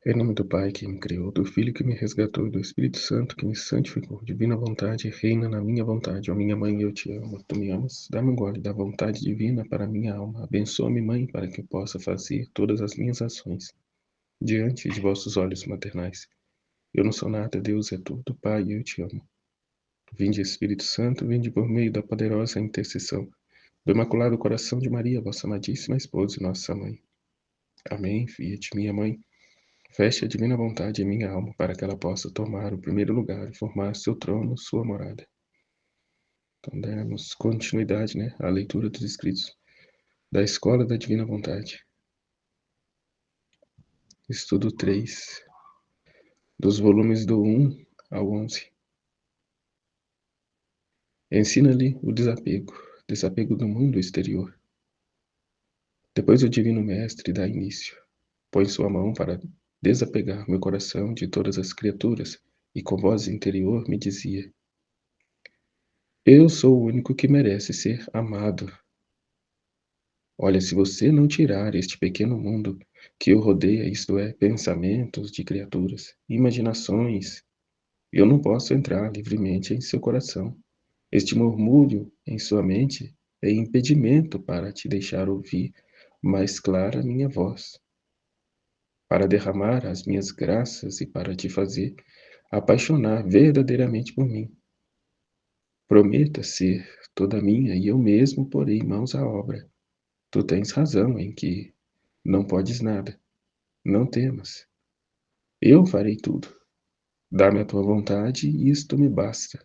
Em nome do Pai que me criou, do Filho que me resgatou e do Espírito Santo que me santificou, divina vontade, reina na minha vontade. Ó minha mãe, eu te amo. Tu me amas? Dá-me um gole da vontade divina para minha alma. Abençoa-me, mãe, para que eu possa fazer todas as minhas ações diante de vossos olhos maternais. Eu não sou nada, Deus é tudo. Pai, eu te amo. Vinde, Espírito Santo, vinde por meio da poderosa intercessão do Imaculado Coração de Maria, vossa amadíssima esposa e nossa mãe. Amém. Fiat, minha mãe. Feche a divina vontade em minha alma, para que ela possa tomar o primeiro lugar e formar seu trono, sua morada. Então, demos continuidade, à leitura dos escritos da Escola da Divina Vontade. Estudo 3, dos volumes do 1 ao 11. Ensina-lhe o desapego do mundo exterior. Depois o Divino Mestre dá início. Põe sua mão para desapegar meu coração de todas as criaturas e com voz interior me dizia: eu sou o único que merece ser amado. Olha, se você não tirar este pequeno mundo que o rodeia, isto é, pensamentos de criaturas, imaginações, eu não posso entrar livremente em seu coração. Este murmúrio em sua mente é impedimento para te deixar ouvir mais clara minha voz, para derramar as minhas graças e para te fazer apaixonar verdadeiramente por mim. Prometa ser toda minha e eu mesmo porei mãos à obra. Tu tens razão em que não podes nada. Não temas. Eu farei tudo. Dá-me a tua vontade e isto me basta.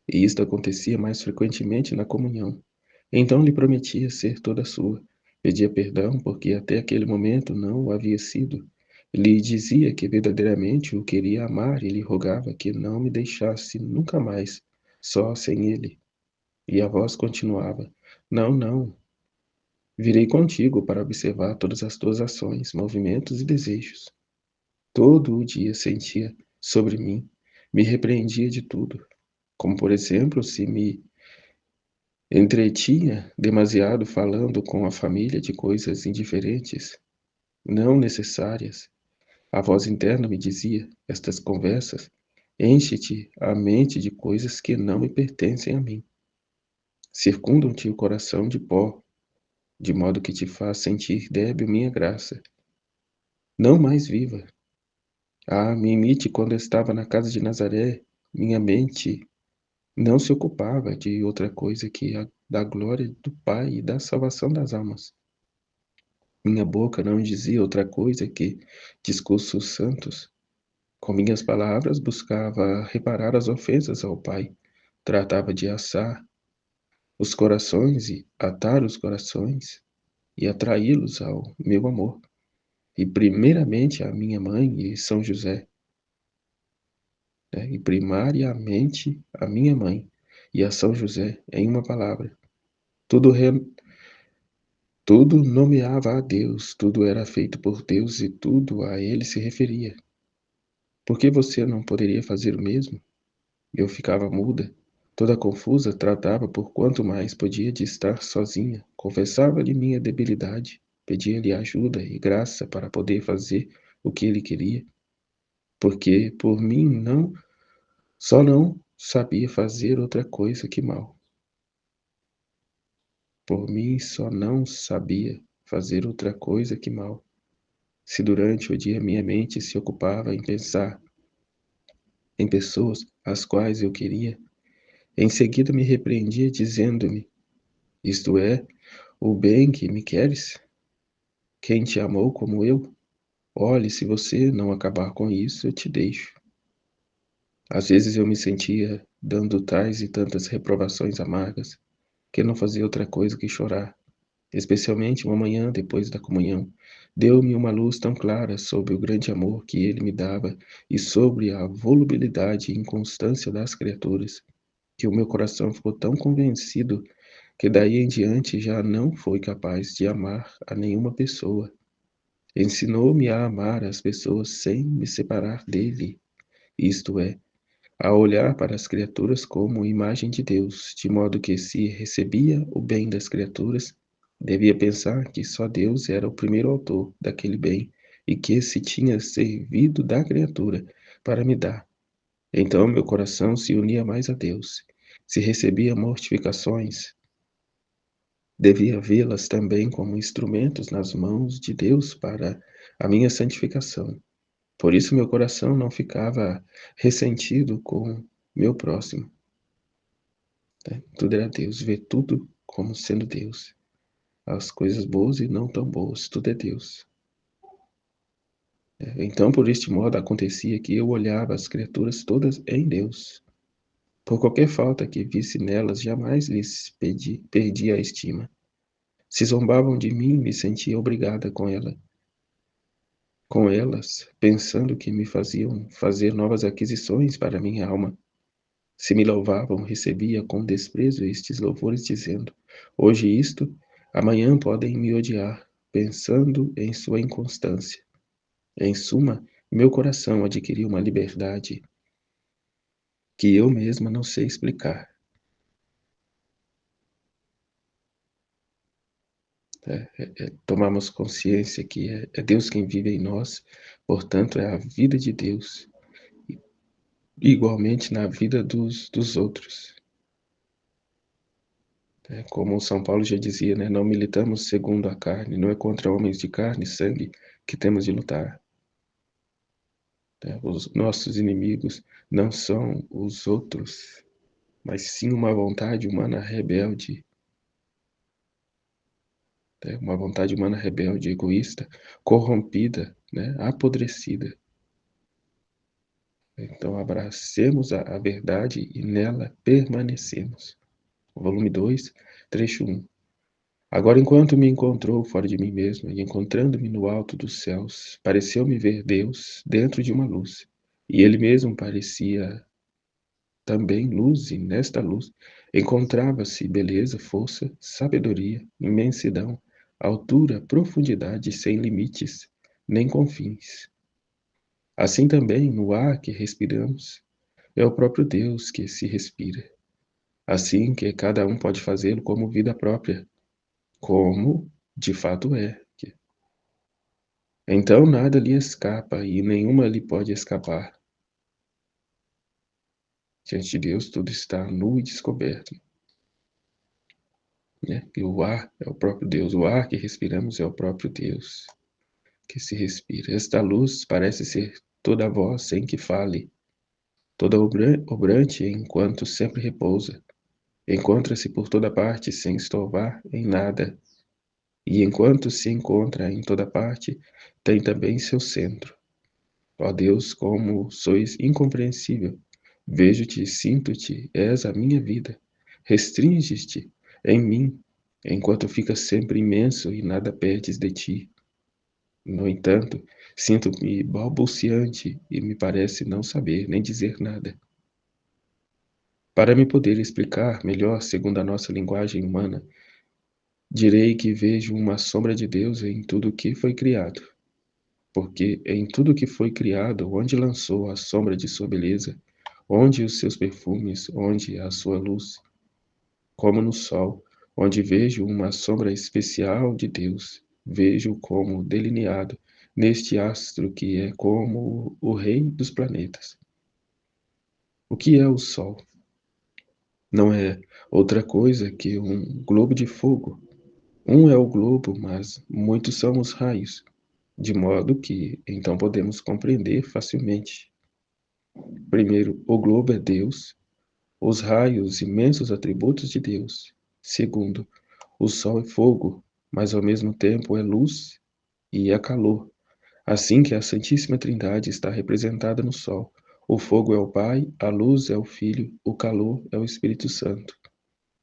E isto acontecia mais frequentemente na comunhão. Então lhe prometia ser toda sua. Pedia perdão porque até aquele momento não o havia sido. Lhe dizia que verdadeiramente o queria amar e lhe rogava que não me deixasse nunca mais, só sem ele. E a voz continuava: não, não. Virei contigo para observar todas as tuas ações, movimentos e desejos. Todo o dia sentia sobre mim, me repreendia de tudo, como por exemplo, se me entretinha demasiado falando com a família de coisas indiferentes, não necessárias. A voz interna me dizia: estas conversas enche-te a mente de coisas que não me pertencem a mim. Circundam-te o coração de pó, de modo que te faz sentir débil minha graça. Não mais viva. Ah, me imite quando estava na casa de Nazaré, minha mente não se ocupava de outra coisa que a da glória do Pai e da salvação das almas. Minha boca não dizia outra coisa que discursos santos. Com minhas palavras buscava reparar as ofensas ao Pai. Tratava de assar os corações e atar os corações e atraí-los ao meu amor. E primeiramente a minha mãe e São José, e primariamente a minha mãe e a São José, em uma palavra. Tudo, tudo nomeava a Deus, tudo era feito por Deus e tudo a Ele se referia. Por que você não poderia fazer o mesmo? Eu ficava muda, toda confusa, tratava por quanto mais podia de estar sozinha, confessava-lhe minha debilidade, pedia-lhe ajuda e graça para poder fazer o que ele queria, porque por mim só não sabia fazer outra coisa que mal. Por mim só não sabia fazer outra coisa que mal. Se durante o dia minha mente se ocupava em pensar em pessoas às quais eu queria, em seguida me repreendia dizendo-me, isto é, o bem que me queres? Quem te amou como eu? Olhe, se você não acabar com isso, eu te deixo. Às vezes eu me sentia dando tais e tantas reprovações amargas, que não fazia outra coisa que chorar. Especialmente uma manhã depois da comunhão, deu-me uma luz tão clara sobre o grande amor que ele me dava e sobre a volubilidade e inconstância das criaturas, que o meu coração ficou tão convencido que daí em diante já não foi capaz de amar a nenhuma pessoa. Ensinou-me a amar as pessoas sem me separar dele, isto é, a olhar para as criaturas como imagem de Deus, de modo que se recebia o bem das criaturas, Devia pensar que só Deus era o primeiro autor daquele bem e que se tinha servido da criatura para me dar. Então meu coração se unia mais a Deus. Se recebia mortificações, devia vê-las também como instrumentos nas mãos de Deus para a minha santificação. Por isso meu coração não ficava ressentido com meu próximo, né? Tudo era Deus, ver tudo como sendo Deus. As coisas boas e não tão boas, tudo é Deus. Então, por este modo, acontecia que eu olhava as criaturas todas em Deus. Por qualquer falta que visse nelas, jamais lhes perdi a estima. Se zombavam de mim, me sentia obrigada com elas, pensando que me faziam fazer novas aquisições para minha alma. Se me louvavam, recebia com desprezo estes louvores, dizendo: hoje isto, amanhã podem me odiar, pensando em sua inconstância. Em suma, meu coração adquiriu uma liberdade que eu mesma não sei explicar. Tomamos consciência que é Deus quem vive em nós, portanto, é a vida de Deus, igualmente na vida dos outros. Como São Paulo já dizia, né, não militamos segundo a carne, não é contra homens de carne e sangue que temos de lutar. Os nossos inimigos não são os outros, mas sim uma vontade humana rebelde, né, uma vontade humana rebelde, egoísta, corrompida, né, apodrecida. Então, abracemos a verdade e nela permanecemos. Volume 2, trecho 1. Agora, enquanto me encontrou fora de mim mesmo e encontrando-me no alto dos céus, pareceu-me ver Deus dentro de uma luz. E ele mesmo parecia também luz, e nesta luz encontrava-se beleza, força, sabedoria, imensidão, altura, profundidade sem limites, nem confins. Assim também, no ar que respiramos, é o próprio Deus que se respira. Assim que cada um pode fazê-lo como vida própria, como de fato é. Então nada lhe escapa e nenhuma lhe pode escapar. Diante de Deus tudo está nu e descoberto, né? E o ar é o próprio Deus, o ar que respiramos é o próprio Deus que se respira. Esta luz parece ser toda voz sem que fale, toda obrante enquanto sempre repousa. Encontra-se por toda parte sem estorvar em nada, e enquanto se encontra em toda parte, tem também seu centro. Ó Deus, como sois incompreensível! Vejo-te, sinto-te, és a minha vida. Restringes-te em mim, enquanto ficas sempre imenso e nada perdes de ti. No entanto, sinto-me balbuciante e me parece não saber nem dizer nada. Para me poder explicar melhor, segundo a nossa linguagem humana, direi que vejo uma sombra de Deus em tudo que foi criado, porque em tudo que foi criado, onde lançou a sombra de sua beleza, onde os seus perfumes, onde a sua luz, como no sol, onde vejo uma sombra especial de Deus, vejo como delineado neste astro que é como o rei dos planetas. O que é o Sol? Não é outra coisa que um globo de fogo. Um é o globo, mas muitos são os raios, de modo que então podemos compreender facilmente. Primeiro, o globo é Deus, os raios, imensos atributos de Deus. Segundo, o sol é fogo, mas ao mesmo tempo é luz e é calor. Assim que a Santíssima Trindade está representada no sol. O fogo é o Pai, a luz é o Filho, o calor é o Espírito Santo.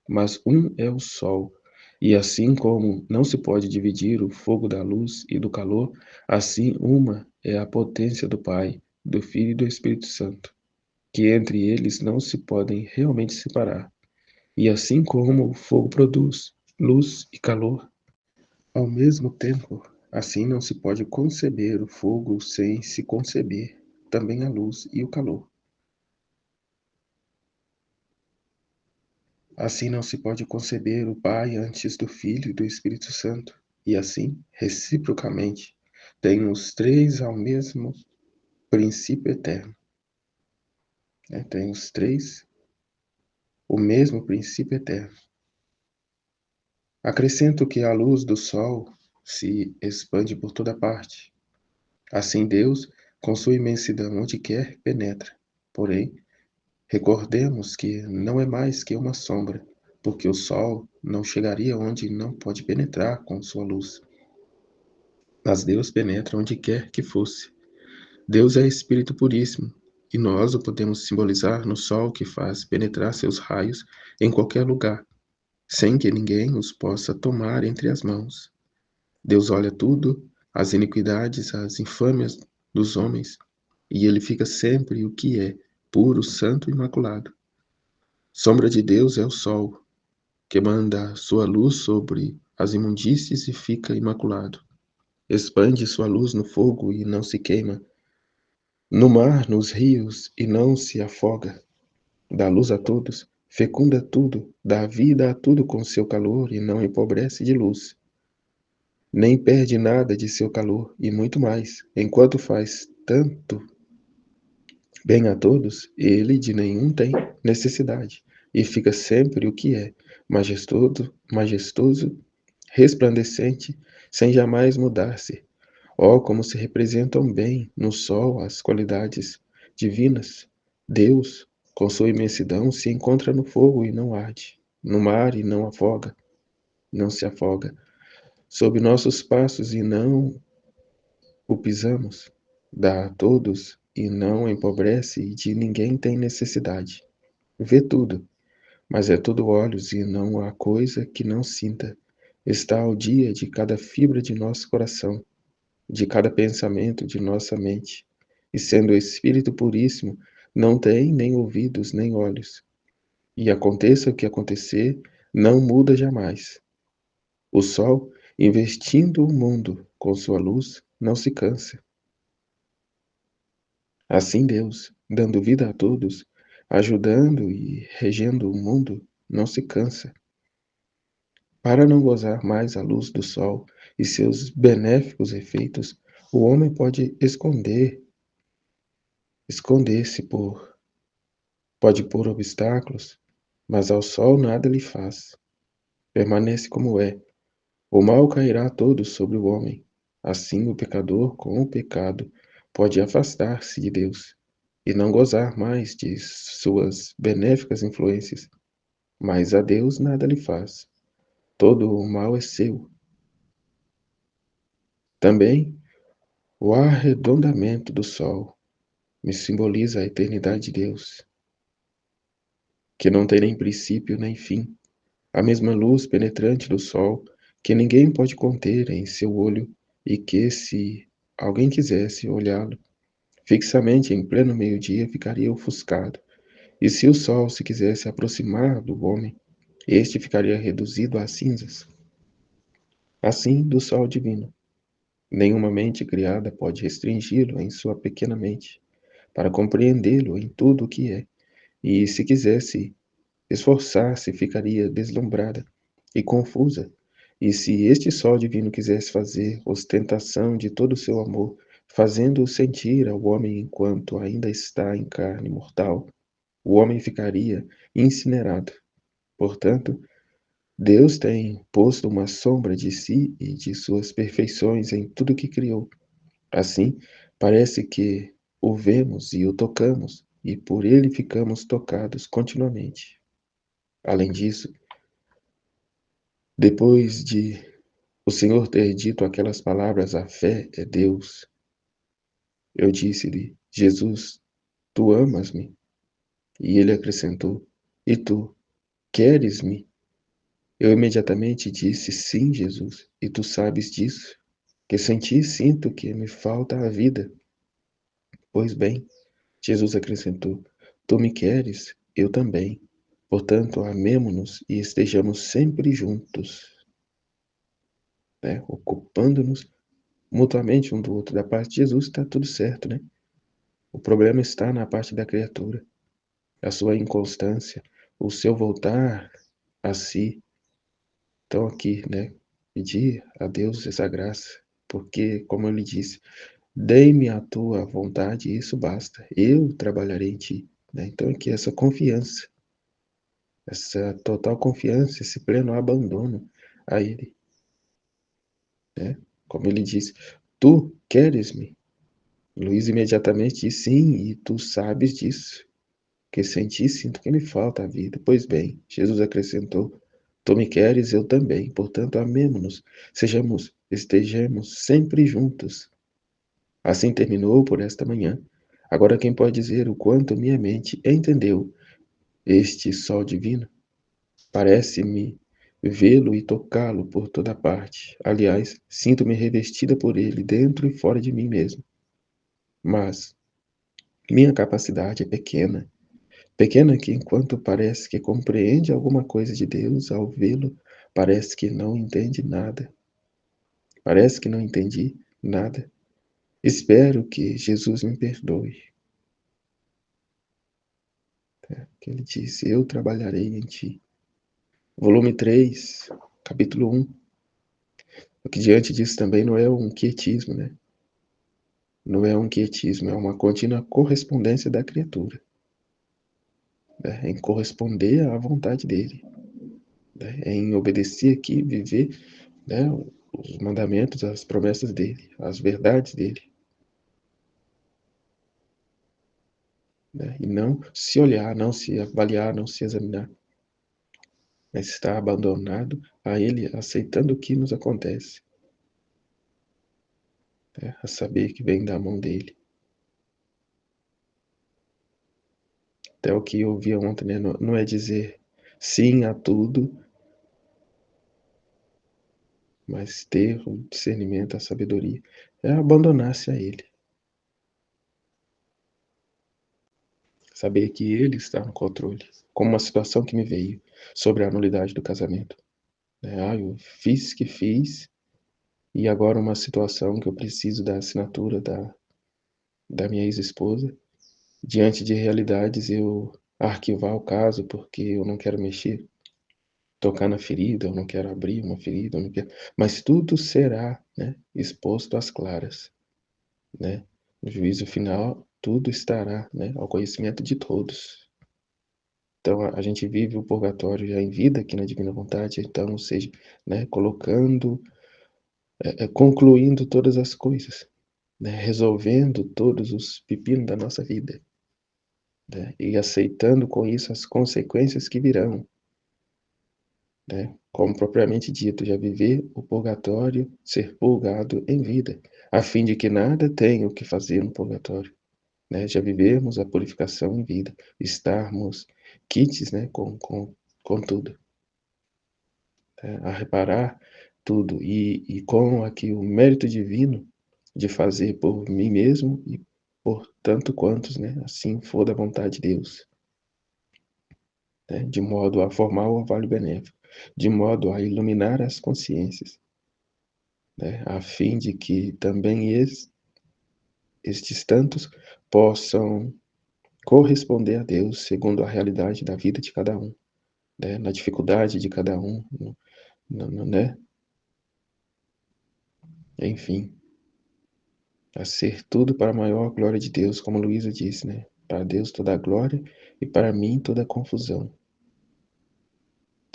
Mas um é o sol. E assim como não se pode dividir o fogo da luz e do calor, assim uma é a potência do Pai, do Filho e do Espírito Santo, que entre eles não se podem realmente separar. E assim como o fogo produz luz e calor ao mesmo tempo, assim não se pode conceber o fogo sem se conceber também a luz e o calor. Assim não se pode conceber o Pai antes do Filho e do Espírito Santo, e assim, reciprocamente, têm os três ao mesmo princípio eterno. Tem os três o mesmo princípio eterno. Acrescento que a luz do sol se expande por toda parte. Assim Deus, com sua imensidão, onde quer penetra. Porém, recordemos que não é mais que uma sombra, porque o sol não chegaria onde não pode penetrar com sua luz. Mas Deus penetra onde quer que fosse. Deus é Espírito puríssimo, e nós o podemos simbolizar no sol que faz penetrar seus raios em qualquer lugar, sem que ninguém os possa tomar entre as mãos. Deus olha tudo, as iniquidades, as infâmias dos homens, e ele fica sempre o que é, puro, santo e imaculado. Sombra de Deus é o sol, que manda sua luz sobre as imundícies e fica imaculado. Expande sua luz no fogo e não se queima, no mar, nos rios e não se afoga. Dá luz a todos, fecunda tudo, dá vida a tudo com seu calor e não empobrece de luz. Nem perde nada de seu calor e muito mais, enquanto faz tanto bem a todos, ele de nenhum tem necessidade, e fica sempre o que é, majestoso, resplandecente, sem jamais mudar-se. Oh, como se representam bem no sol as qualidades divinas! Deus, com sua imensidão, se encontra no fogo e não arde, no mar e não afoga, não se afoga, sob nossos passos e não o pisamos, dá a todos e não empobrece e de ninguém tem necessidade. Vê tudo, mas é tudo olhos e não há coisa que não sinta. Está ao dia de cada fibra de nosso coração, de cada pensamento de nossa mente. E sendo o Espírito puríssimo, não tem nem ouvidos nem olhos. E aconteça o que acontecer, não muda jamais. O sol, investindo o mundo com sua luz, não se cansa. Assim Deus, dando vida a todos, ajudando e regendo o mundo, não se cansa. Para não gozar mais a luz do sol e seus benéficos efeitos, o homem pode esconder-se pode pôr obstáculos, mas ao sol nada lhe faz. Permanece como é. O mal cairá todo sobre o homem. Assim o pecador, com o pecado, pode afastar-se de Deus e não gozar mais de suas benéficas influências. Mas a Deus nada lhe faz. Todo o mal é seu. Também o arredondamento do sol me simboliza a eternidade de Deus, que não tem nem princípio nem fim. A mesma luz penetrante do sol, que ninguém pode conter em seu olho, e que, se alguém quisesse olhá-lo fixamente em pleno meio-dia, ficaria ofuscado. E se o sol se quisesse aproximar do homem, este ficaria reduzido a cinzas. Assim, do sol divino, nenhuma mente criada pode restringi-lo em sua pequena mente, para compreendê-lo em tudo o que é, e se quisesse esforçar-se, ficaria deslumbrada e confusa. E se este sol divino quisesse fazer ostentação de todo o seu amor, fazendo-o sentir ao homem enquanto ainda está em carne mortal, o homem ficaria incinerado. Portanto, Deus tem posto uma sombra de si e de suas perfeições em tudo que criou. Assim, parece que o vemos e o tocamos, e por ele ficamos tocados continuamente. Além disso, depois de o Senhor ter dito aquelas palavras, a fé é Deus, eu disse-lhe, Jesus, tu amas-me? E ele acrescentou, e tu, queres-me? Eu imediatamente disse, sim, Jesus, e tu sabes disso, que sem ti sinto que me falta a vida. Pois bem, Jesus acrescentou, tu me queres, eu também. Portanto, amemo-nos e estejamos sempre juntos, né? Ocupando-nos mutuamente um do outro. Da parte de Jesus está tudo certo, né? O problema está na parte da criatura, a sua inconstância, o seu voltar. a si. Então aqui, né, pedir a Deus essa graça, porque, como eu lhe disse, dei-me a tua vontade e isso basta. Eu trabalharei em ti, né? Então aqui essa total confiança, esse pleno abandono a Ele, né? Como ele disse, tu queres-me? Luiz imediatamente disse, sim, e tu sabes disso, que sem ti sinto que me falta a vida. Pois bem, Jesus acrescentou, tu me queres, eu também, portanto amemo-nos, estejamos sempre juntos. Assim terminou por esta manhã. Agora quem pode dizer o quanto minha mente entendeu este sol divino? Parece-me vê-lo e tocá-lo por toda parte. Aliás, sinto-me revestida por ele, dentro e fora de mim mesmo. Mas minha capacidade é pequena. Pequena que, enquanto parece que compreende alguma coisa de Deus, ao vê-lo, parece que não entende nada. Parece que não entendi nada. Espero que Jesus me perdoe. Que ele disse, eu trabalharei em ti. Volume 3, capítulo 1. O que diante disso também não é um quietismo, né? Não é um quietismo, é uma contínua correspondência da criatura, né? Em corresponder à vontade dele, né? Em obedecer aqui, viver, né, os mandamentos, as promessas dele, as verdades dele, né? E não se olhar, não se avaliar, não se examinar, mas estar abandonado a ele, aceitando o que nos acontece, né? A saber que vem da mão dele. Até o que eu ouvia ontem, né? Não é dizer sim a tudo, mas ter o discernimento, a sabedoria, é abandonar-se a Ele. Saber que Ele está no controle. Como uma situação que me veio sobre a nulidade do casamento. Eu fiz que fiz, e agora uma situação que eu preciso da assinatura da minha ex-esposa. Diante de realidades, eu arquivar o caso porque eu não quero mexer, tocar na ferida, eu não quero abrir uma ferida, eu não quero... mas tudo será, né, exposto às claras, né? No juízo final, tudo estará, né, ao conhecimento de todos. Então, a gente vive o purgatório já em vida aqui na Divina Vontade, então, ou seja, né, colocando, concluindo todas as coisas, né, resolvendo todos os pepinos da nossa vida, né, e aceitando com isso as consequências que virão, né, como propriamente dito, já viver o purgatório, ser purgado em vida, a fim de que nada tenha o que fazer no purgatório, né, já vivermos a purificação em vida, estarmos quites, né, com tudo, né, a reparar tudo, e com aqui o mérito divino de fazer por mim mesmo e por tanto quantos, né, assim for da vontade de Deus, né, de modo a formar o orvalho benéfico, de modo a iluminar as consciências, né, a fim de que também estes tantos possam corresponder a Deus segundo a realidade da vida de cada um, né, na dificuldade de cada um, né? Enfim, a ser tudo para a maior glória de Deus, como Luísa disse, né? Para Deus toda a glória e para mim toda a confusão.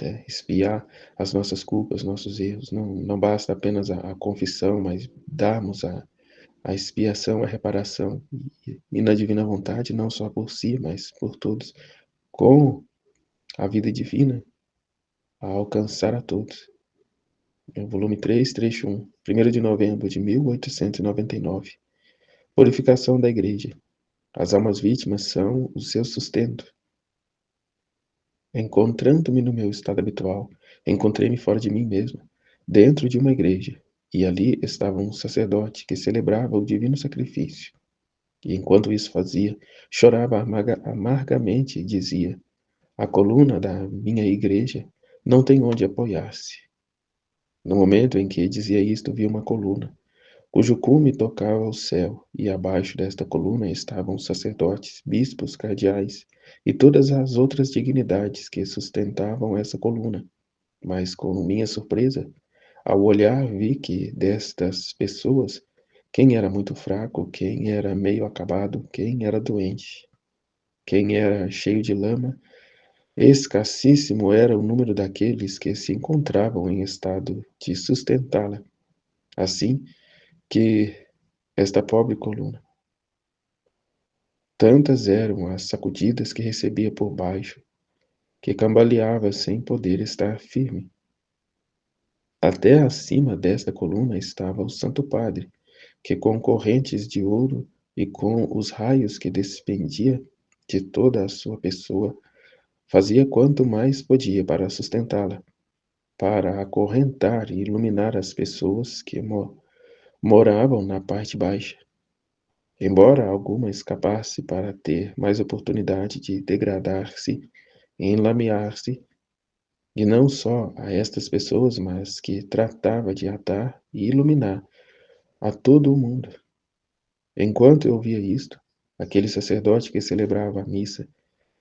Né? Espiar as nossas culpas, nossos erros. Não basta apenas a confissão, mas darmos a expiação, a reparação. E na divina vontade, não só por si, mas por todos, com a vida divina, a alcançar a todos. Volume 3, trecho 1, 1º de novembro de 1899. Purificação da Igreja. As almas vítimas são o seu sustento. Encontrando-me no meu estado habitual, encontrei-me fora de mim mesmo, dentro de uma igreja, e ali estava um sacerdote que celebrava o divino sacrifício. E enquanto isso fazia, chorava amargamente e dizia: a coluna da minha igreja não tem onde apoiar-se. No momento em que dizia isto, vi uma coluna, cujo cume tocava o céu, e abaixo desta coluna estavam os sacerdotes, bispos, cardeais e todas as outras dignidades que sustentavam essa coluna. Mas, com minha surpresa, ao olhar vi que destas pessoas, quem era muito fraco, quem era meio acabado, quem era doente, quem era cheio de lama, escassíssimo era o número daqueles que se encontravam em estado de sustentá-la. Assim que esta pobre coluna, tantas eram as sacudidas que recebia por baixo, que cambaleava sem poder estar firme. Até acima desta coluna estava o Santo Padre, que com correntes de ouro e com os raios que despendia de toda a sua pessoa, fazia quanto mais podia para sustentá-la, para acorrentar e iluminar as pessoas que moravam na parte baixa. Embora alguma escapasse para ter mais oportunidade de degradar-se e enlamear-se, e não só a estas pessoas, mas que tratava de atar e iluminar a todo o mundo. Enquanto eu via isto, aquele sacerdote que celebrava a missa,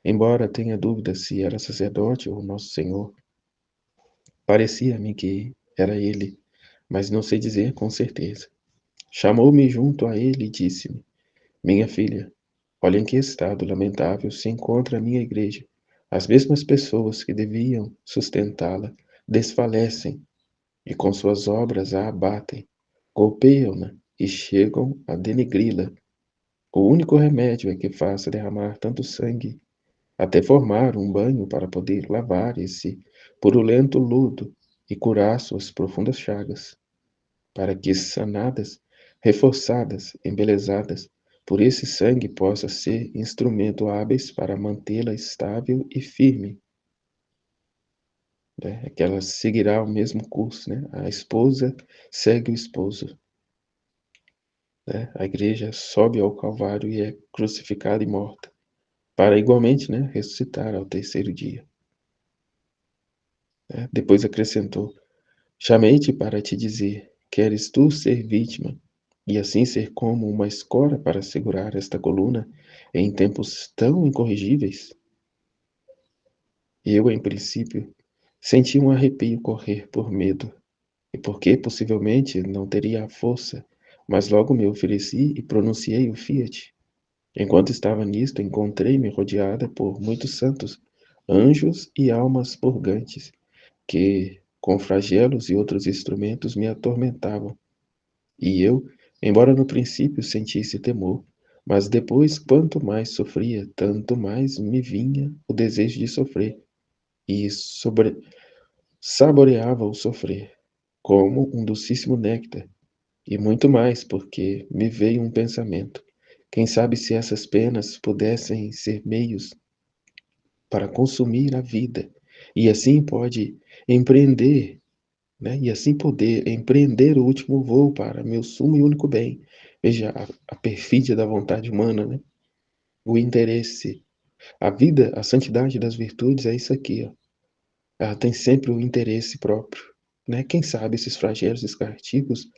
embora tenha dúvida se era sacerdote ou Nosso Senhor, parecia-me que era ele, mas não sei dizer com certeza. Chamou-me junto a ele e disse-me: Minha filha, olha em que estado lamentável se encontra a minha igreja. As mesmas pessoas que deviam sustentá-la desfalecem e com suas obras a abatem, golpeiam-na e chegam a denegri-la. O único remédio é que faça derramar tanto sangue, até formar um banho para poder lavar esse purulento lodo e curar suas profundas chagas, para que sanadas, reforçadas, embelezadas, por esse sangue possa ser instrumento hábeis para mantê-la estável e firme, né? É que ela seguirá o mesmo curso, né? A esposa segue o esposo, né? A igreja sobe ao Calvário e é crucificada e morta, para igualmente, né, ressuscitar ao terceiro dia, né? Depois acrescentou: Chamei-te para te dizer: queres tu ser vítima e assim ser como uma escora para segurar esta coluna em tempos tão incorrigíveis? Eu, em princípio, senti um arrepio correr por medo, e porque possivelmente não teria a força, mas logo me ofereci e pronunciei o fiat. Enquanto estava nisto, encontrei-me rodeada por muitos santos, anjos e almas purgantes, que, com flagelos e outros instrumentos, me atormentavam. E eu, embora no princípio sentisse temor, mas depois, quanto mais sofria, tanto mais me vinha o desejo de sofrer, e saboreava o sofrer, como um docíssimo néctar, e muito mais, porque me veio um pensamento. Quem sabe se essas penas pudessem ser meios para consumir a vida, e assim pode empreender, né? E assim poder empreender o último voo para meu sumo e único bem. Veja a perfídia da vontade humana, né? O interesse, a vida, a santidade das virtudes é isso aqui, ó. Ela tem sempre o interesse próprio, né? Quem sabe esses flagelos, esses castigos,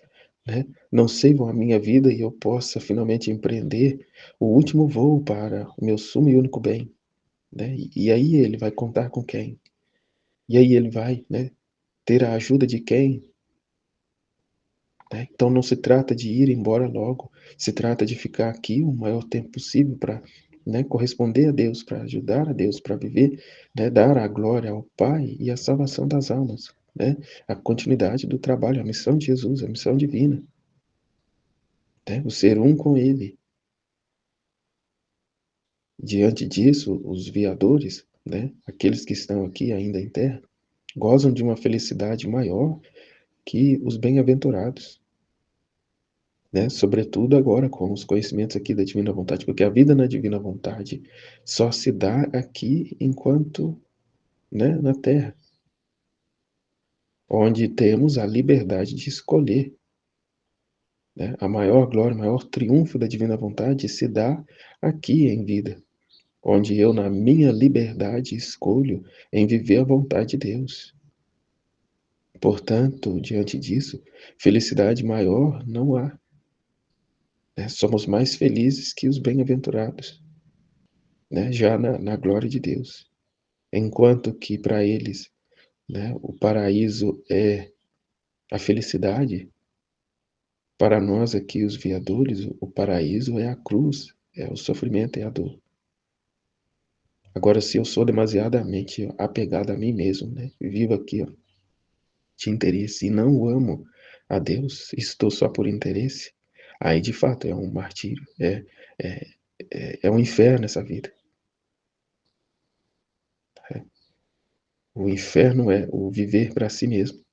né, não seivam a minha vida e eu possa finalmente empreender o último voo para o meu sumo e único bem, né? E aí ele vai contar com quem? E aí ele vai, né, ter a ajuda de quem? Né? Então não se trata de ir embora logo, se trata de ficar aqui o maior tempo possível para, né, corresponder a Deus, para ajudar a Deus, para viver, né, dar a glória ao Pai e a salvação das almas, né? A continuidade do trabalho, a missão de Jesus, a missão divina, né? O ser um com Ele. Diante disso, os viadores, né, aqueles que estão aqui ainda em terra, gozam de uma felicidade maior que os bem-aventurados, né? Sobretudo agora com os conhecimentos aqui da divina vontade, porque a vida na divina vontade só se dá aqui enquanto, né, na terra, onde temos a liberdade de escolher, né? A maior glória, o maior triunfo da divina vontade se dá aqui em vida, onde eu, na minha liberdade, escolho em viver a vontade de Deus. Portanto, diante disso, felicidade maior não há. né? Somos mais felizes que os bem-aventurados, né? Já na glória de Deus. Enquanto que para eles, né, o paraíso é a felicidade, para nós aqui, os viadores, o paraíso é a cruz, é o sofrimento, é a dor. Agora, se eu sou demasiadamente apegado a mim mesmo, né, vivo aqui, ó, de interesse e não amo a Deus, estou só por interesse, aí de fato é um martírio, é, é um inferno essa vida. Né? O inferno é o viver para si mesmo.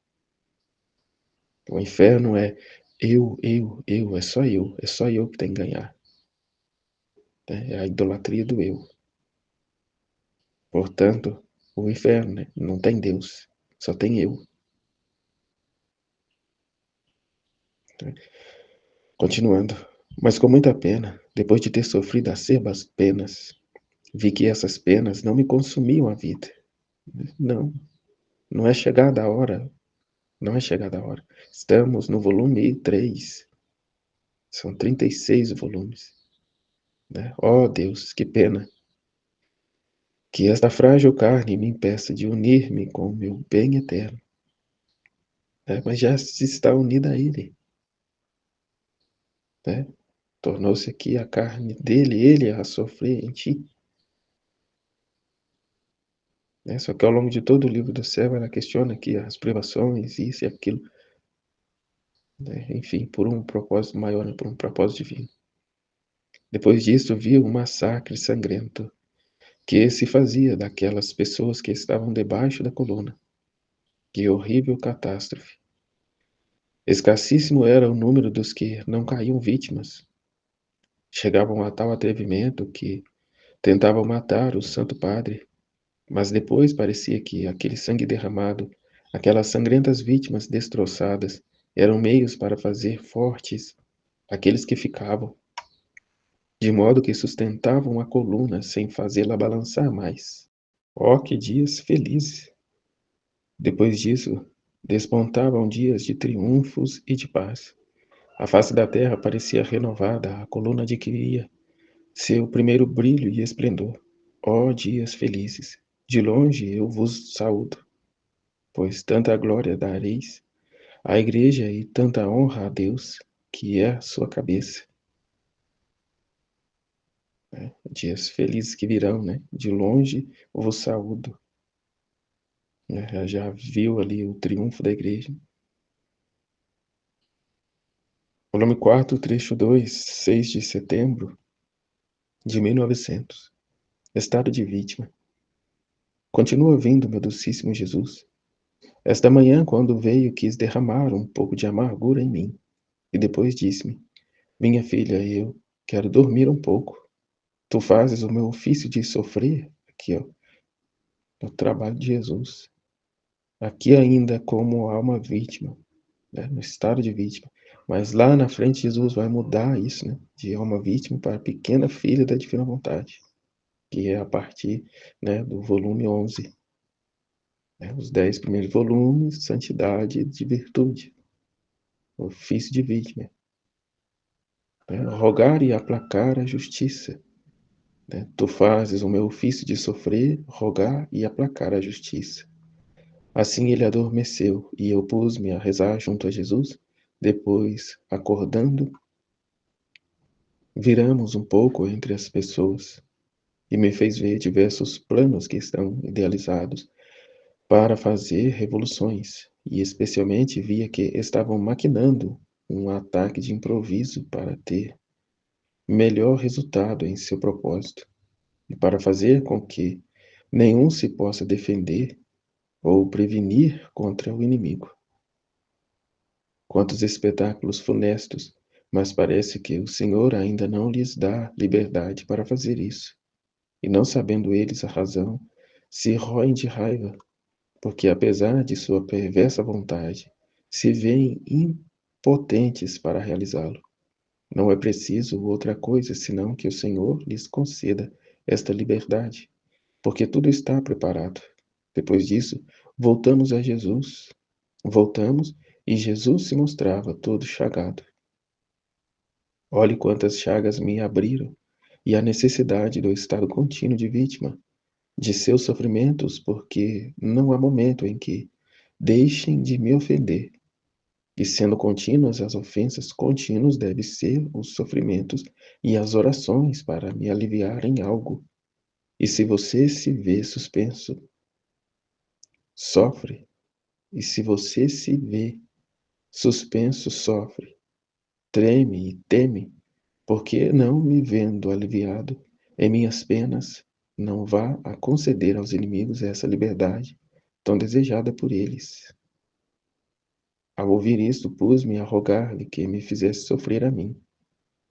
O inferno é é só eu que tenho que ganhar. Né? É a idolatria do eu. Portanto, o inferno, né? Não tem Deus, só tem eu. Né? Continuando. Mas com muita pena, depois de ter sofrido acerbas penas, vi que essas penas não me consumiam a vida. Não, não é chegada a hora. Não é chegada a hora. Estamos no volume 3. São 36 volumes. Né? Oh Deus, que pena que esta frágil carne me impeça de unir-me com o meu bem eterno. Né? Mas já se está unida a Ele. Né? Tornou-se aqui a carne dele, ele a sofrer em ti. Né? Só que ao longo de todo o livro do céu, ela questiona aqui as privações, isso e aquilo. Né? Enfim, por um propósito maior, né? Por um propósito divino. Depois disso, vi um massacre sangrento que se fazia daquelas pessoas que estavam debaixo da coluna. Que horrível catástrofe! Escassíssimo era o número dos que não caíam vítimas. Chegavam a tal atrevimento que tentavam matar o Santo Padre, mas depois parecia que aquele sangue derramado, aquelas sangrentas vítimas destroçadas, eram meios para fazer fortes aqueles que ficavam, de modo que sustentavam a coluna sem fazê-la balançar mais. Oh, que dias felizes! Depois disso, despontavam dias de triunfos e de paz. A face da terra parecia renovada, a coluna adquiria seu primeiro brilho e esplendor. Ó dias felizes! De longe eu vos saúdo, pois tanta glória dareis à igreja e tanta honra a Deus, que é a sua cabeça. Né? Dias felizes que virão, né? De longe vos saúdo. Né? Já viu ali o triunfo da igreja. Volume 4, trecho 2, 6 de setembro de 1900. Estado de vítima. Continua vindo, meu docíssimo Jesus. Esta manhã, quando veio, quis derramar um pouco de amargura em mim. E depois disse-me: Minha filha, eu quero dormir um pouco. Tu fazes o meu ofício de sofrer, aqui, ó, no trabalho de Jesus. Aqui ainda como alma vítima, né, no estado de vítima. Mas lá na frente Jesus vai mudar isso, né, de alma vítima para pequena filha da divina vontade, que é a partir, né, do volume 11. Né, os 10 primeiros volumes, Santidade de Virtude, ofício de vítima. Né, rogar e aplacar a justiça. Né, tu fazes o meu ofício de sofrer, rogar e aplacar a justiça. Assim ele adormeceu, e eu pus-me a rezar junto a Jesus. Depois, acordando, viramos um pouco entre as pessoas, e me fez ver diversos planos que estão idealizados para fazer revoluções, e especialmente via que estavam maquinando um ataque de improviso para ter melhor resultado em seu propósito, e para fazer com que nenhum se possa defender ou prevenir contra o inimigo. Quantos espetáculos funestos, mas parece que o Senhor ainda não lhes dá liberdade para fazer isso. E não sabendo eles a razão, se roem de raiva, porque apesar de sua perversa vontade, se veem impotentes para realizá-lo. Não é preciso outra coisa senão que o Senhor lhes conceda esta liberdade, porque tudo está preparado. Depois disso, voltamos a Jesus. Voltamos e Jesus se mostrava todo chagado. Olhe quantas chagas me abriram, e a necessidade do estado contínuo de vítima de seus sofrimentos, porque não há momento em que deixem de me ofender. E sendo contínuas as ofensas, contínuos devem ser os sofrimentos e as orações para me aliviarem algo. E se você se vê suspenso, sofre. E se você se vê suspenso, sofre. Treme e teme, porque não me vendo aliviado em minhas penas, não vá a conceder aos inimigos essa liberdade tão desejada por eles. Ao ouvir isto, pus-me a rogar-lhe que me fizesse sofrer a mim.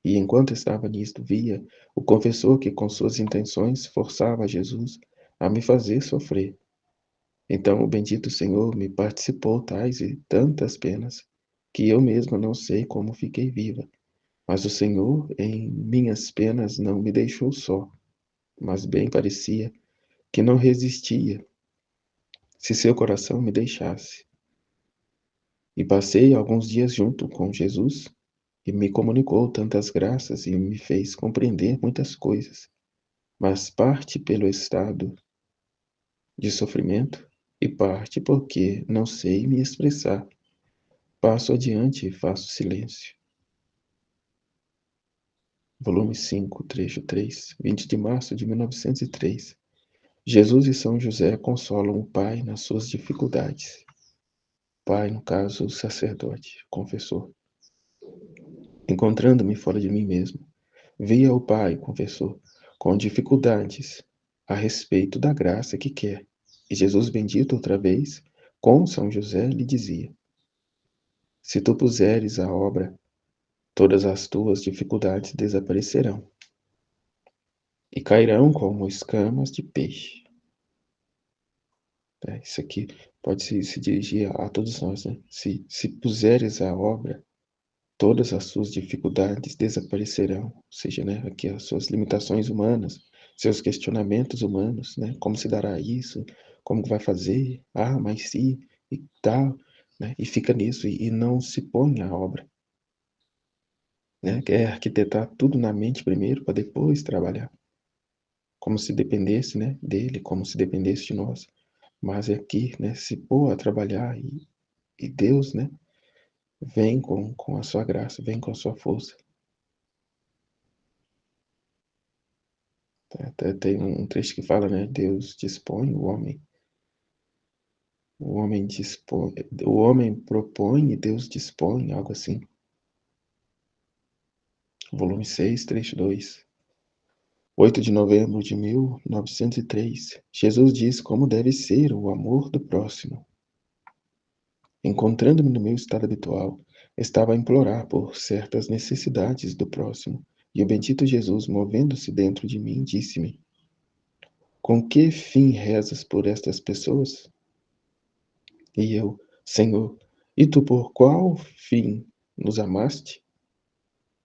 E enquanto estava nisto, via o confessor que com suas intenções forçava Jesus a me fazer sofrer. Então o bendito Senhor me participou tais e tantas penas, que eu mesma não sei como fiquei viva. Mas o Senhor em minhas penas não me deixou só, mas bem parecia que não resistia, se seu coração me deixasse. E passei alguns dias junto com Jesus, e me comunicou tantas graças e me fez compreender muitas coisas, mas parte pelo estado de sofrimento e parte porque não sei me expressar. Passo adiante e faço silêncio. Volume 5, trecho 3, 20 de março de 1903. Jesus e São José consolam o Pai nas suas dificuldades. Pai, no caso, o sacerdote, confessor. Encontrando-me fora de mim mesmo, via o Pai, confessor, com dificuldades a respeito da graça que quer. E Jesus bendito outra vez, com São José, lhe dizia: se tu puseres à obra, todas as tuas dificuldades desaparecerão e cairão como escamas de peixe. Isso aqui pode se dirigir a todos nós, né? Se puseres à obra, todas as suas dificuldades desaparecerão, ou seja, né, aqui as suas limitações humanas, seus questionamentos humanos, né? Como se dará isso? Como vai fazer? Ah, mas se e tal, né? E fica nisso e não se põe à obra, né? Quer arquitetar tudo na mente primeiro para depois trabalhar, como se dependesse, né, dele, como se dependesse de nós. Mas é aqui, né, se pôr a trabalhar e Deus, né, vem com a sua graça, vem com a sua força. Tem um trecho que fala, né, Deus dispõe, o homem dispõe, o homem propõe e Deus dispõe, algo assim. Volume 6, trecho 2. 8 de novembro de 1903. Jesus diz como deve ser o amor do próximo. Encontrando-me no meu estado habitual, estava a implorar por certas necessidades do próximo, e o bendito Jesus, movendo-se dentro de mim, disse-me: com que fim rezas por estas pessoas? E eu: Senhor, e tu por qual fim nos amaste?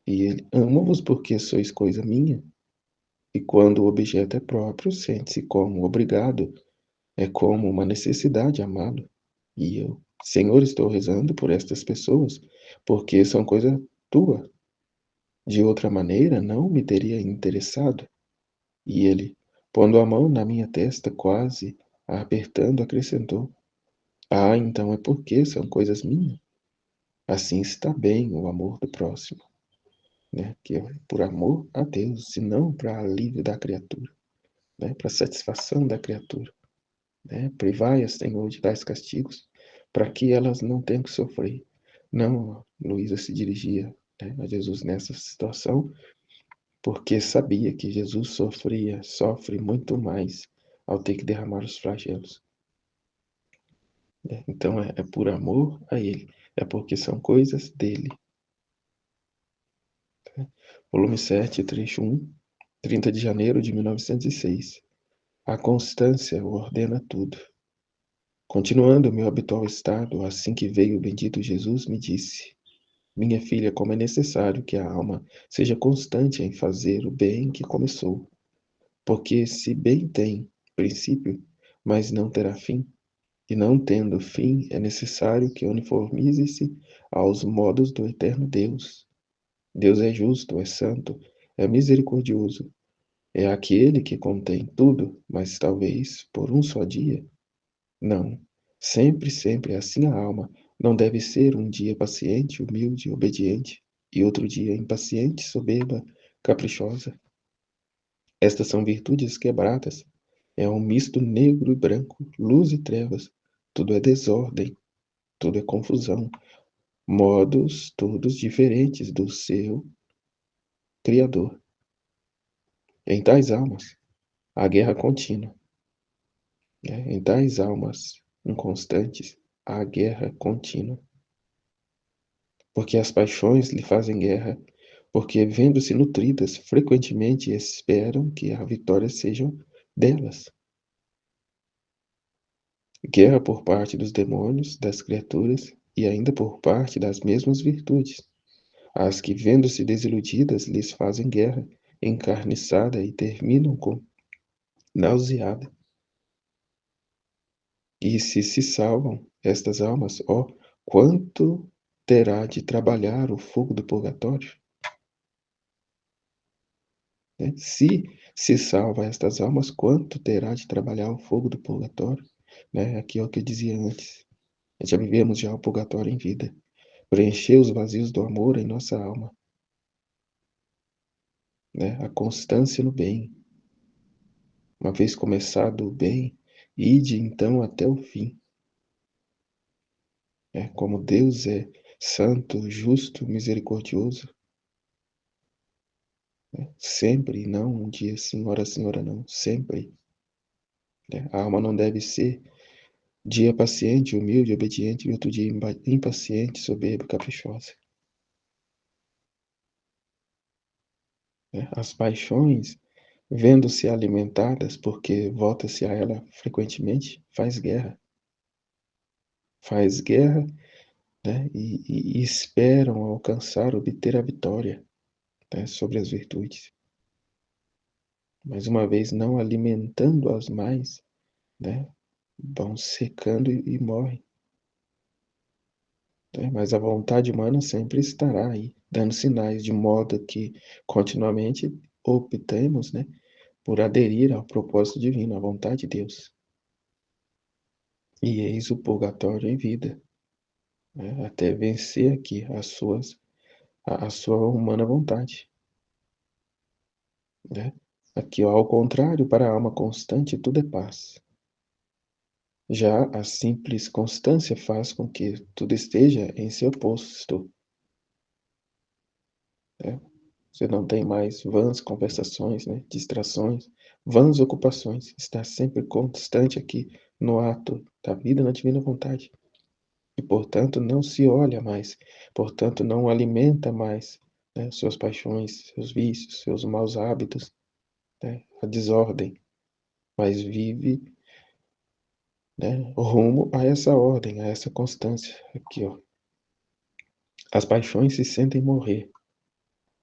E ele: amo-vos porque sois coisa minha. E quando o objeto é próprio, sente-se como obrigado, é como uma necessidade amá-lo. E eu: Senhor, estou rezando por estas pessoas, porque são coisa tua. De outra maneira, não me teria interessado. E ele, pondo a mão na minha testa, quase a apertando, acrescentou: ah, então é porque são coisas minhas. Assim está bem o amor do próximo, né? Que é por amor a Deus, e não para alívio da criatura, né? Para satisfação da criatura, né? Privai-as, Senhor, de tais castigos, para que elas não tenham que sofrer. Não, Luísa se dirigia, né, a Jesus nessa situação, porque sabia que Jesus sofre muito mais ao ter que derramar os flagelos. Então é por amor a Ele, é porque são coisas dele. Volume 7, trecho 1, 30 de janeiro de 1906. A constância ordena tudo. Continuando o meu habitual estado, assim que veio o bendito Jesus, me disse: minha filha, como é necessário que a alma seja constante em fazer o bem que começou. Porque se bem tem princípio, mas não terá fim, e não tendo fim, é necessário que uniformize-se aos modos do eterno Deus. Deus é justo, é santo, é misericordioso, é aquele que contém tudo, mas talvez por um só dia. Não, sempre, sempre é assim a alma. Não deve ser um dia paciente, humilde, obediente, e outro dia impaciente, soberba, caprichosa. Estas são virtudes quebradas. É um misto negro e branco, luz e trevas. Tudo é desordem, tudo é confusão. Modos todos diferentes do seu Criador. Em tais almas, a guerra contínua. Né? Em tais almas inconstantes, há guerra contínua. Porque as paixões lhe fazem guerra, porque, vendo-se nutridas, frequentemente esperam que a vitória seja delas. Guerra por parte dos demônios, das criaturas e ainda por parte das mesmas virtudes, as que, vendo-se desiludidas, lhes fazem guerra encarniçada e terminam com nauseada. E se salvam estas almas, ó, quanto terá de trabalhar o fogo do purgatório? Né? Se salva estas almas, quanto terá de trabalhar o fogo do purgatório? Né? Aqui é o que eu dizia antes. Já vivemos já o purgatório em vida. Preencher os vazios do amor em nossa alma. Né? A constância no bem. Uma vez começado o bem, ide então até o fim. Né? Como Deus é santo, justo, misericordioso, né? Sempre, não um dia sim, hora não, sempre. Né? A alma não deve ser dia paciente, humilde, obediente, e outro dia impaciente, soberbo, caprichosa. Né? As paixões, vendo-se alimentadas, porque volta-se a ela frequentemente, faz guerra, né? E esperam alcançar, obter a vitória, né? Sobre as virtudes. Mas uma vez não alimentando-as mais, né? Vão secando e morrem. Né? Mas a vontade humana sempre estará aí, dando sinais, de modo que continuamente optemos, né, por aderir ao propósito divino, à vontade de Deus. E eis o purgatório em vida, né, até vencer aqui a sua humana vontade. Né? Aqui, ó, ao contrário, para a alma constante, tudo é paz. Já a simples constância faz com que tudo esteja em seu posto. Né? Você não tem mais vãs conversações, né? Distrações, vãs ocupações. Está sempre constante aqui no ato da vida na divina vontade. E, portanto, não se olha mais, portanto, não alimenta mais, né, suas paixões, seus vícios, seus maus hábitos, né, a desordem, mas vive, né, rumo a essa ordem, a essa constância. Aqui, ó. As paixões se sentem morrer.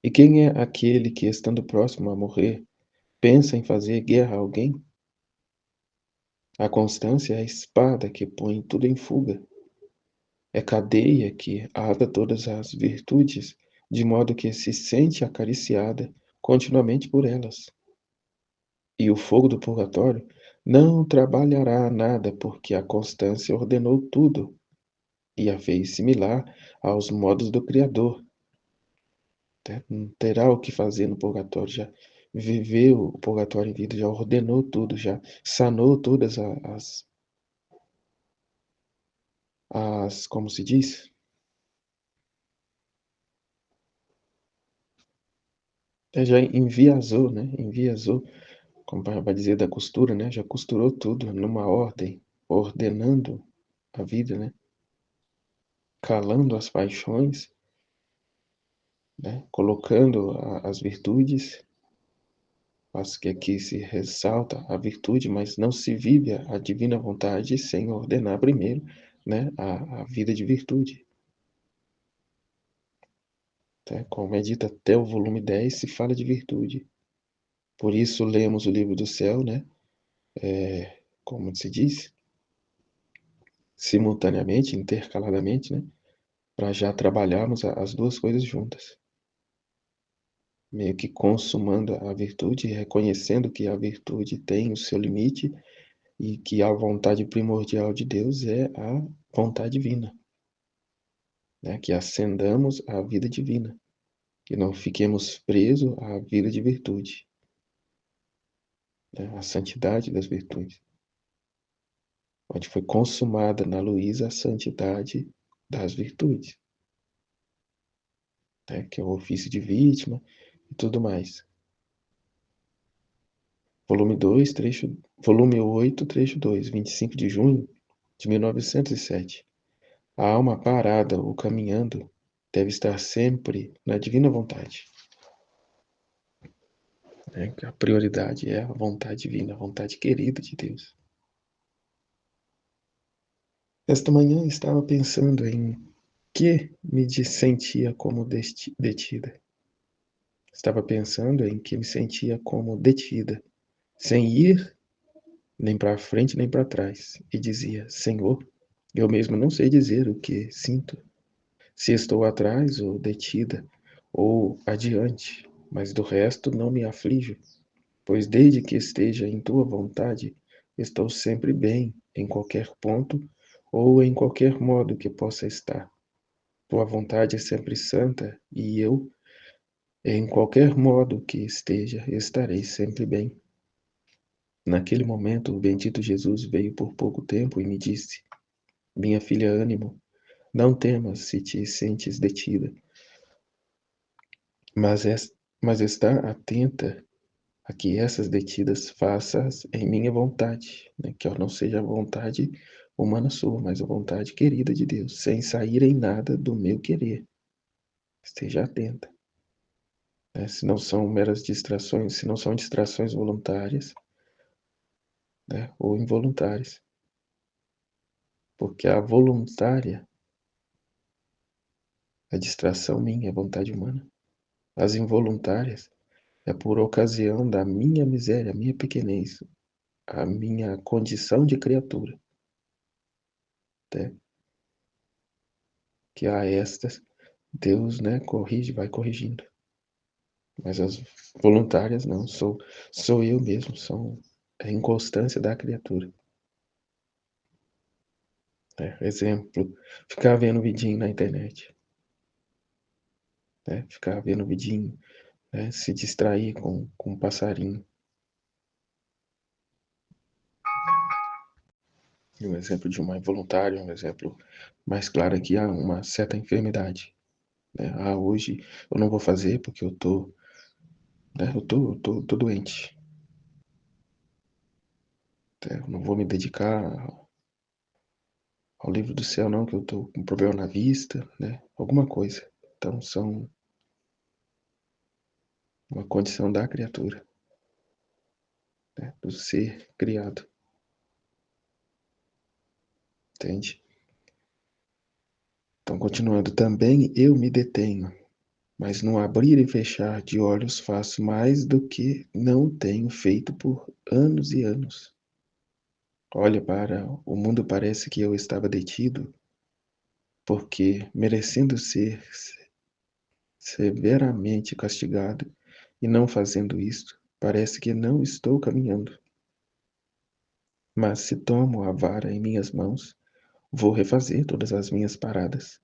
E quem é aquele que, estando próximo a morrer, pensa em fazer guerra a alguém? A constância é a espada que põe tudo em fuga. É cadeia que ata todas as virtudes, de modo que se sente acariciada continuamente por elas. E o fogo do purgatório não trabalhará nada, porque a constância ordenou tudo e a fez similar aos modos do Criador. Não terá o que fazer no purgatório, já viveu o purgatório em vida, já ordenou tudo, já sanou todas como se diz? Já enviesou, né? Enviesou, como vai dizer da costura, né? Já costurou tudo numa ordem, ordenando a vida, né? Calando as paixões, né? Colocando as virtudes, mas que aqui se ressalta a virtude, mas não se vive a divina vontade sem ordenar primeiro, né? A vida de virtude. Tá? Como é dito até o volume 10, se fala de virtude. Por isso lemos o livro do céu, né? Como se diz? Simultaneamente, intercaladamente, né? Para já trabalharmos as duas coisas juntas. meio que consumando a virtude, reconhecendo que a virtude tem o seu limite e que a vontade primordial de Deus é a vontade divina, né? Que ascendamos à vida divina, que não fiquemos presos à vida de virtude, né? À santidade das virtudes, onde foi consumada na Luísa a santidade das virtudes, né? Que é o ofício de vítima e tudo mais. Volume 2, volume 8, trecho 2, 25 de junho de 1907. A alma parada ou caminhando deve estar sempre na divina vontade, né? A prioridade é a vontade divina, a vontade querida de Deus. Esta manhã estava pensando em que me sentia como detida. Estava pensando em que me sentia como detida, sem ir nem para frente nem para trás, e dizia: Senhor, eu mesmo não sei dizer o que sinto, se estou atrás ou detida, ou adiante, mas do resto não me aflijo, pois desde que esteja em tua vontade, estou sempre bem, em qualquer ponto ou em qualquer modo que possa estar. Tua vontade é sempre santa, e eu, em qualquer modo que esteja, estarei sempre bem. Naquele momento, o bendito Jesus veio por pouco tempo e me disse: Minha filha, ânimo, não temas se te sentes detida, mas, mas está atenta a que essas detidas faças em minha vontade, né? Que não seja a vontade humana sua, mas a vontade querida de Deus, sem sair em nada do meu querer. Esteja atenta, né? Se não são meras distrações, se não são distrações voluntárias, né? Ou involuntárias, porque a voluntária, a distração minha, é vontade humana. As involuntárias é por ocasião da minha miséria, a minha pequenez, a minha condição de criatura, né? Que a estas Deus, né, corrige, vai corrigindo. Mas as voluntárias não, sou eu mesmo, são a inconstância da criatura. Né? Exemplo, ficar vendo vidinho na internet, né? Ficar vendo vidinho, né? Se distrair com um passarinho. E um exemplo de uma involuntária, um exemplo mais claro aqui, uma certa enfermidade. Né? Hoje eu não vou fazer porque eu tô, né? Eu tô doente. Né? Eu não vou me dedicar ao livro do céu não, que eu tô com problema na vista, né? Alguma coisa. Então são uma condição da criatura, né? Do ser criado, entende? Então, continuando, também eu me detenho, mas no abrir e fechar de olhos faço mais do que não tenho feito por anos e anos. Olha para o mundo, parece que eu estava detido, porque merecendo ser severamente castigado, e não fazendo isto, parece que não estou caminhando. Mas se tomo a vara em minhas mãos, vou refazer todas as minhas paradas.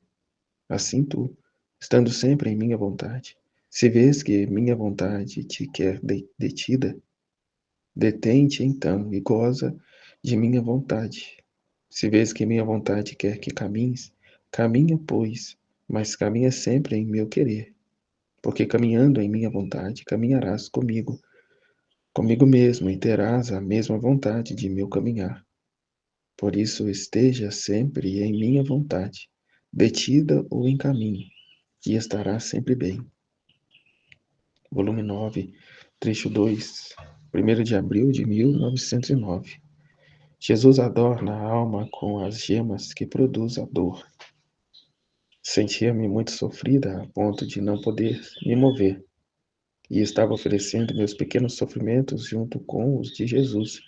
Assim tu, estando sempre em minha vontade, se vês que minha vontade te quer detida, detente então e goza de minha vontade. Se vês que minha vontade quer que caminhes, caminha, pois, mas caminha sempre em meu querer, porque caminhando em minha vontade, caminharás comigo mesmo, e terás a mesma vontade de meu caminhar. Por isso esteja sempre em minha vontade, detida ou em caminho, e estará sempre bem. Volume 9, trecho 2, 1º de abril de 1909. Jesus adorna a alma com as gemas que produz a dor. Sentia-me muito sofrida a ponto de não poder me mover, e estava oferecendo meus pequenos sofrimentos junto com os de Jesus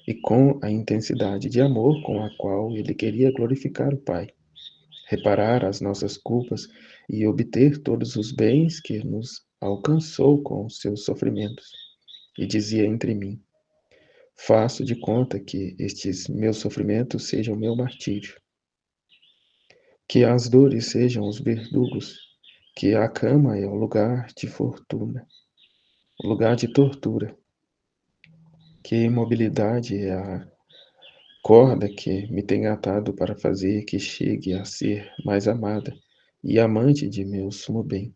e com a intensidade de amor com a qual ele queria glorificar o Pai, reparar as nossas culpas e obter todos os bens que nos alcançou com os seus sofrimentos, e dizia entre mim: faço de conta que estes meus sofrimentos sejam meu martírio, que as dores sejam os verdugos, que a cama é o lugar de fortuna, o lugar de tortura, que a imobilidade é a corda que me tem atado para fazer que chegue a ser mais amada e amante de meu sumo bem.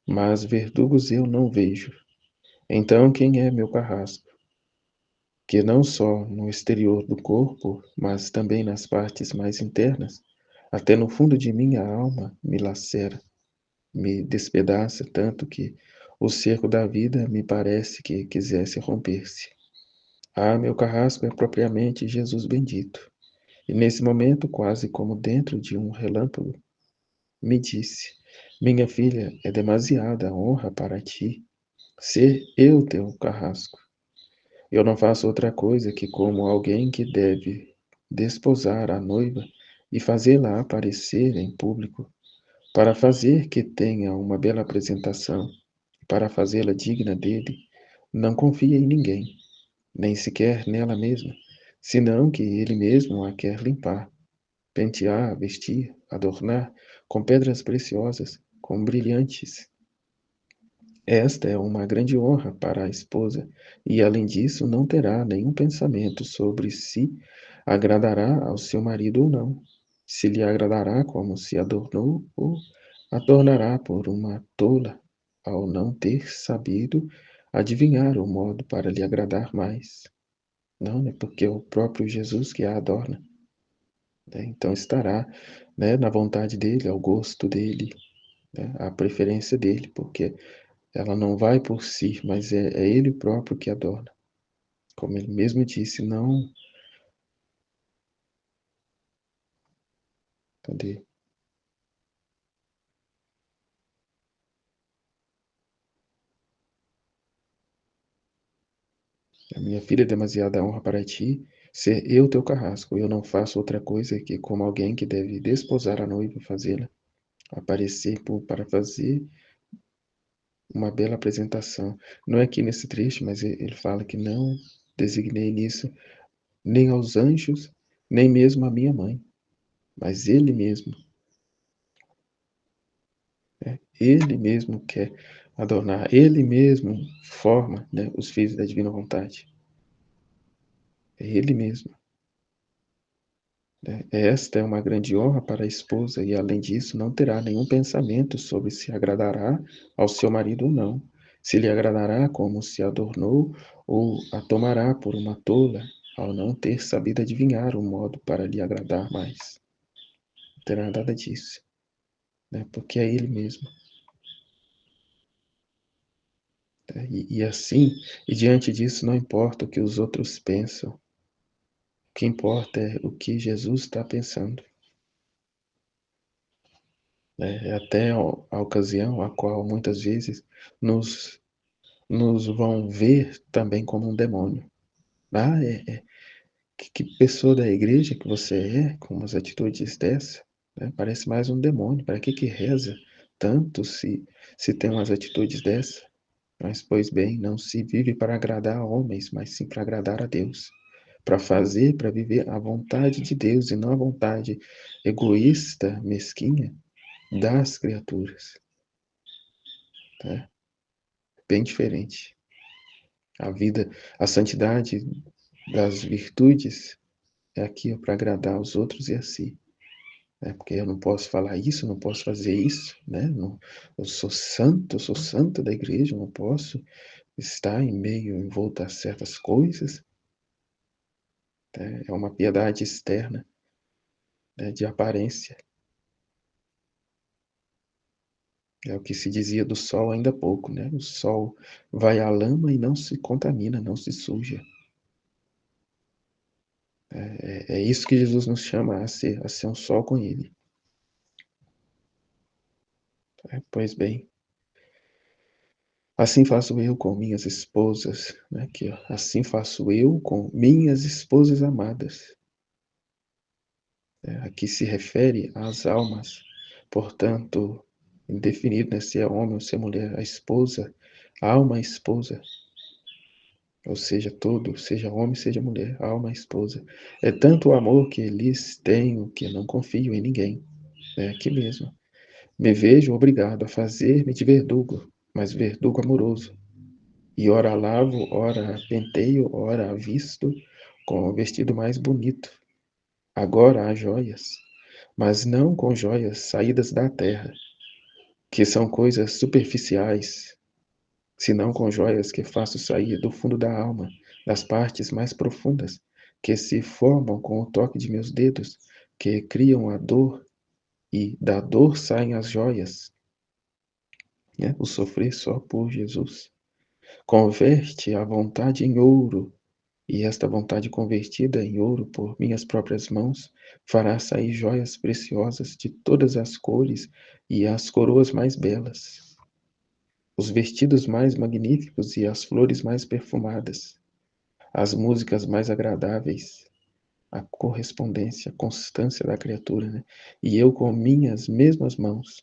Mas verdugos eu não vejo. Então quem é meu carrasco? Que não só no exterior do corpo, mas também nas partes mais internas, até no fundo de minha alma me lacera, me despedaça tanto que o cerco da vida me parece que quisesse romper-se. Ah, meu carrasco é propriamente Jesus bendito. E nesse momento, quase como dentro de um relâmpago, me disse: minha filha, é demasiada honra para ti ser eu teu carrasco. Eu não faço outra coisa que, como alguém que deve desposar a noiva e fazê-la aparecer em público, para fazer que tenha uma bela apresentação, para fazê-la digna dele, não confia em ninguém, nem sequer nela mesma, senão que ele mesmo a quer limpar, pentear, vestir, adornar com pedras preciosas, com brilhantes. Esta é uma grande honra para a esposa, e além disso não terá nenhum pensamento sobre se agradará ao seu marido ou não, se lhe agradará como se adornou ou a tornará por uma tola ao não ter sabido adivinhar o modo para lhe agradar mais. Não, né? Porque é o próprio Jesus que a adorna, né? Então estará, né, na vontade dele, ao gosto dele, né, à preferência dele, porque ela não vai por si, mas é ele próprio que adorna. Como ele mesmo disse, não. Cadê? A minha filha é demasiada honra para ti, ser eu teu carrasco. Eu não faço outra coisa que, como alguém que deve desposar a noiva, fazê-la aparecer para fazer uma bela apresentação. Não é aqui nesse trecho, mas ele fala que não designei nisso nem aos anjos, nem mesmo a minha mãe, mas ele mesmo, né? Ele mesmo quer adornar, ele mesmo forma, né, os filhos da divina vontade. É ele mesmo, né? Esta é uma grande honra para a esposa e, além disso, não terá nenhum pensamento sobre se agradará ao seu marido ou não, se lhe agradará como se adornou ou a tomará por uma tola ao não ter sabido adivinhar o modo para lhe agradar mais. Não terá nada disso, né? Porque é ele mesmo. Tá? E assim, e diante disso, não importa o que os outros pensam, o que importa é o que Jesus está pensando. Né? É até a ocasião a qual muitas vezes nos, nos vão ver também como um demônio. Ah, que pessoa da igreja que você é, com umas atitudes dessa, né? Parece mais um demônio. Para que reza tanto se tem umas atitudes dessa? Mas, pois bem, não se vive para agradar a homens, mas sim para agradar a Deus. Para fazer, para viver a vontade de Deus e não a vontade egoísta, mesquinha das criaturas. Tá? Bem diferente. A vida, a santidade das virtudes é aqui para agradar os outros e a si. Né? Porque eu não posso falar isso, não posso fazer isso, né? Não, eu sou santo da igreja, eu não posso estar em meio, envolto a certas coisas. Né? É uma piedade externa, né, de aparência. É o que se dizia do sol ainda há pouco, né? O sol vai à lama e não se contamina, não se suja. É isso que Jesus nos chama a ser um sol com ele. Pois bem, assim faço eu com minhas esposas, né? Aqui, ó, assim faço eu com minhas esposas amadas. Aqui se refere às almas. Portanto, indefinido, né? Se é homem ou se é mulher, a esposa, há uma esposa, ou seja, todo, seja homem, seja mulher, há uma esposa. É tanto o amor que lhes tenho que não confio em ninguém. É aqui mesmo. Me vejo obrigado a fazer-me de verdugo, mas verdugo amoroso. E ora lavo, ora penteio, ora visto com o vestido mais bonito. Agora há joias, mas não com joias saídas da terra, que são coisas superficiais, senão com joias que faço sair do fundo da alma, das partes mais profundas, que se formam com o toque de meus dedos, que criam a dor, e da dor saem as joias, né? O sofrer só por Jesus. Converte a vontade em ouro, e esta vontade convertida em ouro por minhas próprias mãos fará sair joias preciosas de todas as cores e as coroas mais belas, os vestidos mais magníficos e as flores mais perfumadas, as músicas mais agradáveis, a correspondência, a constância da criatura, né? E eu com minhas mesmas mãos,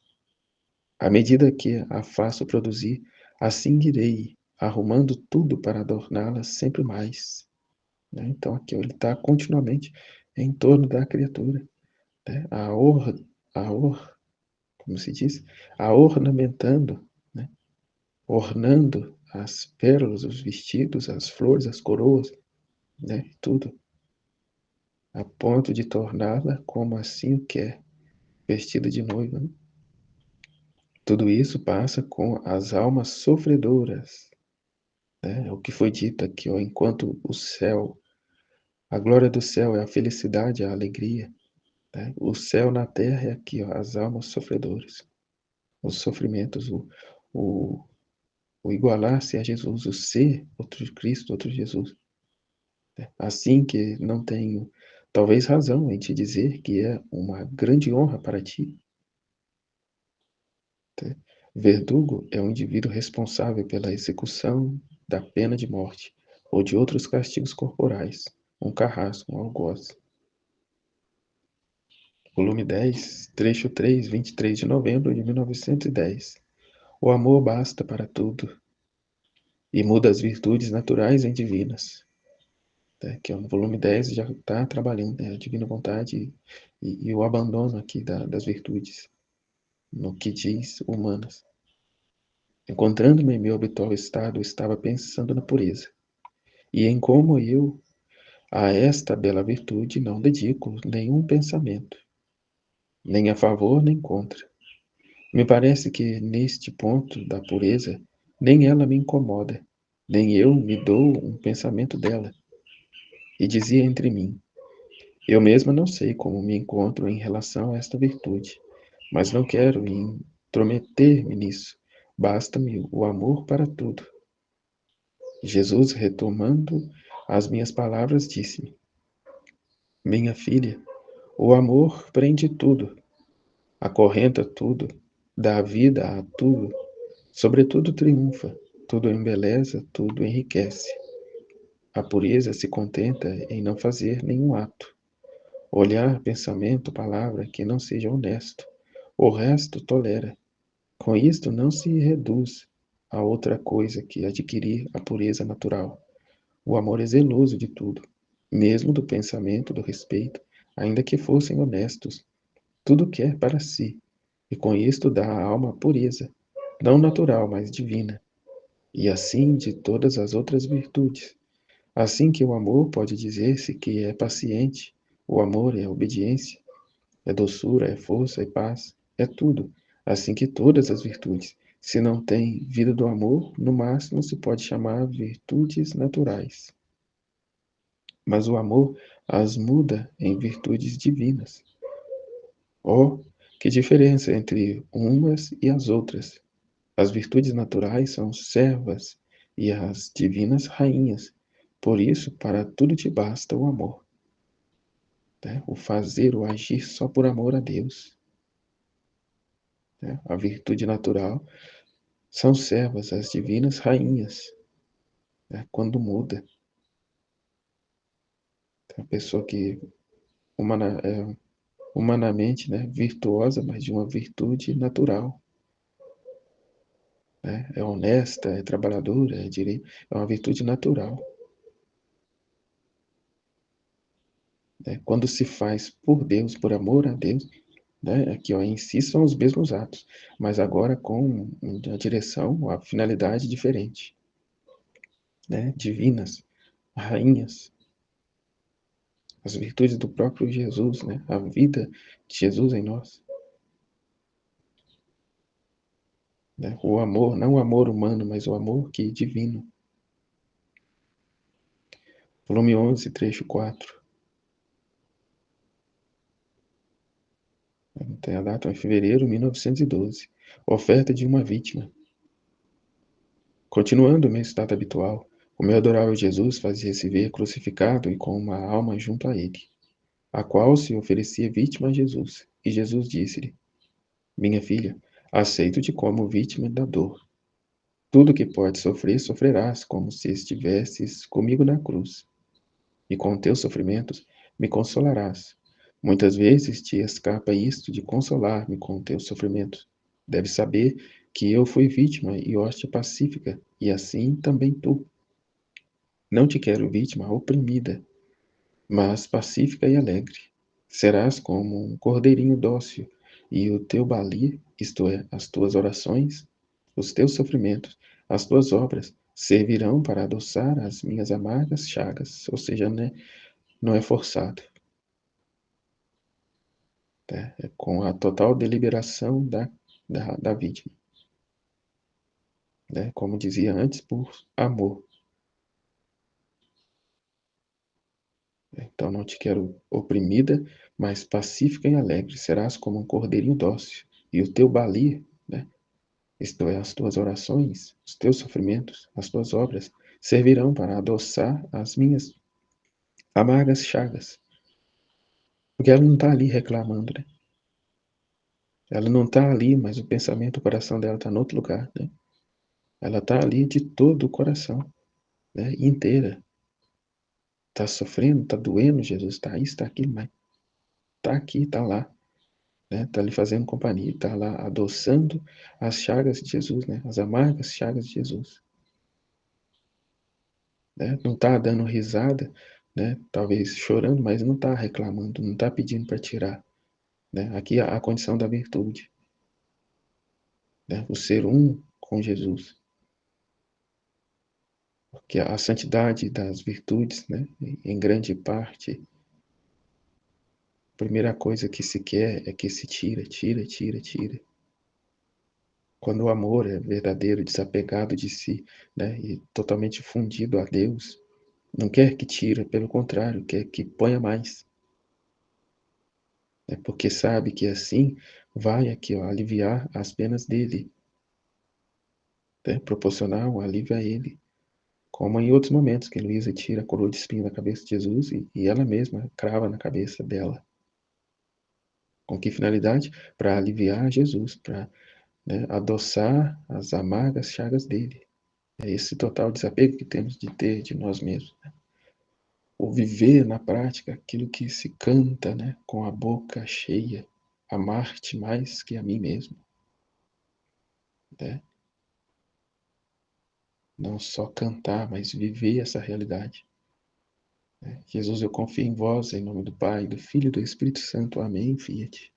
à medida que a faço produzir, assim irei arrumando tudo para adorná-la sempre mais. Né? Então, aqui ele está continuamente em torno da criatura. Né? Como se diz? A ornamentando, né? Ornando as pérolas, os vestidos, as flores, as coroas, né? Tudo, a ponto de torná-la como assim o quer, vestida de noiva. Né? Tudo isso passa com as almas sofredoras. Né? É o que foi dito aqui, ó, enquanto o céu, a glória do céu é a felicidade, a alegria. Né? O céu na terra é aqui, ó, as almas sofredoras, os sofrimentos, o, o igualar-se a Jesus, o ser outro Cristo, outro Jesus. Né? Assim que não tenho, talvez, razão em te dizer que é uma grande honra para ti. Né? Verdugo é um indivíduo responsável pela execução da pena de morte ou de outros castigos corporais, um carrasco, um algoz. Volume 10, trecho 3, 23 de novembro de 1910. O amor basta para tudo e muda as virtudes naturais em divinas. Né? Que é o volume 10 já está trabalhando, né? A divina vontade e o abandono aqui das virtudes, no que diz humanas. Encontrando-me em meu habitual estado, estava pensando na pureza, e em como eu a esta bela virtude não dedico nenhum pensamento, nem a favor nem contra. Me parece que neste ponto da pureza, nem ela me incomoda, nem eu me dou um pensamento dela. E dizia entre mim: eu mesma não sei como me encontro em relação a esta virtude, mas não quero intrometer-me nisso. Basta-me o amor para tudo. Jesus, retomando as minhas palavras, disse-me: minha filha, o amor prende tudo, acorrenta tudo, dá vida a tudo, sobretudo triunfa, tudo embeleza, tudo enriquece. A pureza se contenta em não fazer nenhum ato. Olhar, pensamento, palavra que não seja honesto. O resto tolera. Com isto não se reduz a outra coisa que adquirir a pureza natural. O amor é zeloso de tudo, mesmo do pensamento, do respeito, ainda que fossem honestos. Tudo quer para si, e com isto dá à alma a pureza, não natural, mas divina, e assim de todas as outras virtudes. Assim que o amor pode dizer-se que é paciente, o amor é obediência, é doçura, é força, é paz, é tudo. Assim que todas as virtudes. Se não tem vida do amor, no máximo se pode chamar virtudes naturais. Mas o amor as muda em virtudes divinas. Oh, que diferença entre umas e as outras! As virtudes naturais são servas e as divinas rainhas. Por isso, para tudo te basta o amor. Né? O fazer, o agir só por amor a Deus. Né? A virtude natural são servas, as divinas rainhas. Né? Quando muda, a pessoa que humana, é humanamente, né, virtuosa, mas de uma virtude natural. né? É honesta, é trabalhadora, é uma virtude natural, né? Quando se faz por Deus, por amor a Deus, né? Aqui, ó, em si são os mesmos atos, mas agora com a direção, a finalidade diferente, né? Divinas, rainhas, as virtudes do próprio Jesus, né? A vida de Jesus em nós, né? O amor, não o amor humano, mas o amor que é divino. Volume 11, trecho 4. Tem a data em fevereiro de 1912. Oferta de uma vítima. Continuando o meu estado habitual, o meu adorável Jesus fazia-se ver crucificado e com uma alma junto a ele, a qual se oferecia vítima a Jesus. E Jesus disse-lhe: Minha filha, aceito-te como vítima da dor. Tudo que podes sofrer, sofrerás, como se estivesses comigo na cruz. E com teus sofrimentos me consolarás. Muitas vezes te escapa isto de consolar-me com teus sofrimentos. Deves saber que eu fui vítima e hóstia pacífica, e assim também tu. Não te quero vítima oprimida, mas pacífica e alegre. Serás como um cordeirinho dócil, e o teu bali, isto é, as tuas orações, os teus sofrimentos, as tuas obras, servirão para adoçar as minhas amargas chagas, ou seja, né, não é forçado, né, é com a total deliberação da vítima, né, como dizia antes, por amor. Então não te quero oprimida, mas pacífica e alegre. Serás como um cordeirinho dócil. E o teu bali, né, isto é, as tuas orações, os teus sofrimentos, as tuas obras, servirão para adoçar as minhas amargas chagas. Porque ela não está ali reclamando, né? Ela não está ali, mas o pensamento, o coração dela está em outro lugar, né? Ela está ali de todo o coração, né? Inteira. Está sofrendo, está doendo, Jesus está isso, está aquilo, mas está aqui, está lá. Né? Tá lhe fazendo companhia, está lá adoçando as chagas de Jesus, né? As amargas chagas de Jesus, né? Não está dando risada, né? Talvez chorando, mas não está reclamando, não está pedindo para tirar, né? Aqui a condição da virtude, né? O ser um com Jesus, porque a santidade das virtudes, né? Em grande parte, a primeira coisa que se quer é que se tira. Quando o amor é verdadeiro, desapegado de si, né, e totalmente fundido a Deus, não quer que tire, pelo contrário, quer que ponha mais. É porque sabe que assim vai aqui, ó, aliviar as penas dele, né, proporcionar um alívio a ele. Como em outros momentos que Luísa tira a coroa de espinho da cabeça de Jesus e ela mesma crava na cabeça dela. Com que finalidade? Para aliviar Jesus, para, né, adoçar as amargas chagas dele. É esse total desapego que temos de ter de nós mesmos. O viver na prática aquilo que se canta, né, com a boca cheia, amar-te mais que a mim mesmo, né? Não só cantar, mas viver essa realidade, né? Jesus, eu confio em vós, em nome do Pai, do Filho e do Espírito Santo. Amém. Fiat.